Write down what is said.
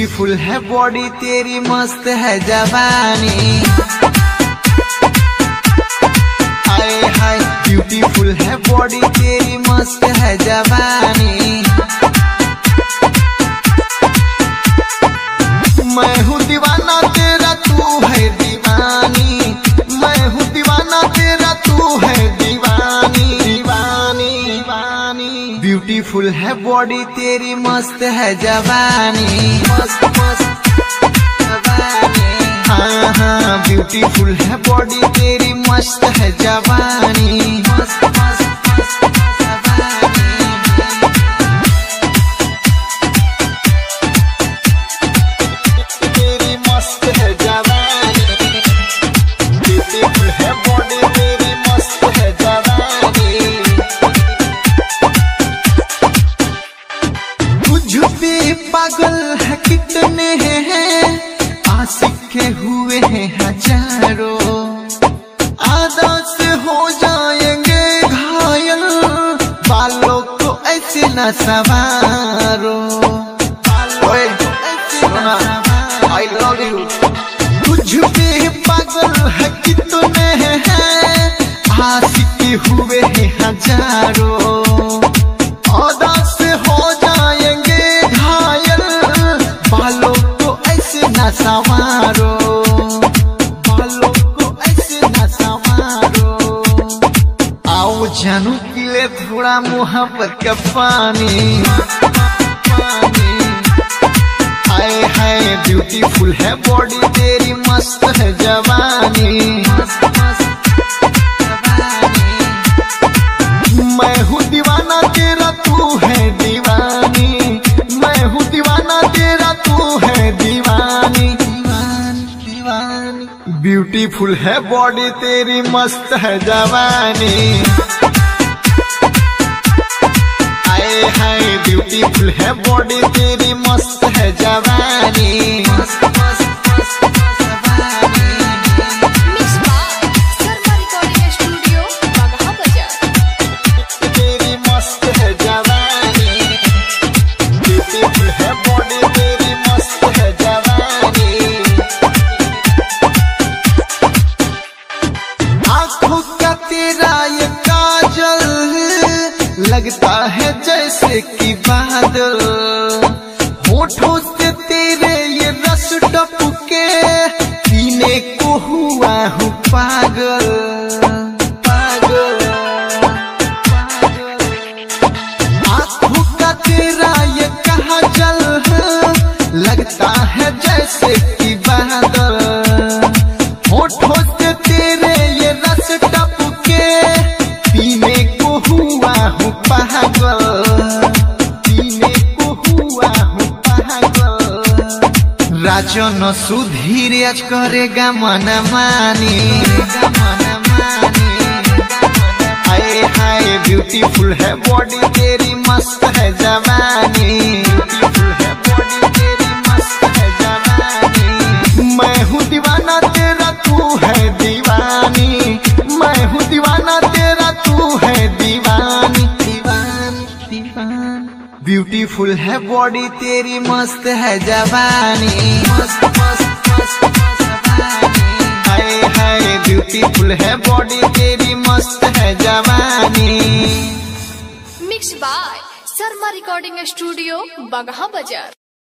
Beautiful है body तेरी, मस्त है जवानी। हाय हाय ब्यूटीफुल है बॉडी तेरी, मस्त है जवानी। मैं हूँ दीवाना तेरा, तू है दीवानी। मैं हूँ दीवाना तेरा, तू है दीवानी। दीवानी दीवानी ब्यूटीफुल है बॉडी तेरी, मस्त है जवानी। मस्त मस्त जवानी। हाँ हाँ ब्यूटीफुल है बॉडी तेरी, मस्त है जवानी। मस्त मस्त पागल है कितने हैं, आशिक हुए हैं हजारों। आधा से हो जाएंगे घायल, बालों को ऐसे न संवारो। I love you। तुझ पे पागल है कितने हैं, आशिक हुए हैं हजारों। आधा से हो जाएंगे घायल, बालों को ऐसे न संवारो। बालों को ऐसे न संवारो। आओ जानू पी ले थोड़ा मोहब्बत का पानी। हाय हाय ब्यूटीफुल है बॉडी तेरी, मस्त है जवानी। मैं हूँ दीवाना तेरा, तू है दीवानी। मैं हूँ दीवाना तेरा, तू है दीवानी। दीवानी दीवानी ब्यूटीफुल है बॉडी तेरी, मस्त है जवानी। हाय हाय ब्यूटीफुल है बॉडी तेरी, मस्त है जवानी। मस्त मस्त लगता है जैसे कि बादल, होठों से तेरे ये रस टपके, पीने को हुआ हूँ पागल। पागल आँखों का तेरा ये काजल, लगता है जैसे कि बादल। होठों से तेरे ये रस टपके, पीने को हुआ हूँ पागल। पीने को हुआ हूँ पागल। राजन सुधीर आज करेगा मन मानी। हाय हाय ब्यूटीफुल है बॉडी तेरी, मस्त है जवानी। ब्यूटीफुल है बॉडी तेरी, मस्त है जवानी। मैं हूँ दीवाना तेरा, तू है दीवानी। मैं हूँ दीवाना तेरा, तू है दीवानी। दीवानी दीवानी ब्यूटीफुल है बॉडी तेरी, मस्त है जवानी। मस्त मस्त जवानी। हाय हाय ब्यूटीफुल है बॉडी तेरी, मस्त है जवानी। Mix by Sharma recording studio, Bagaha बाजार।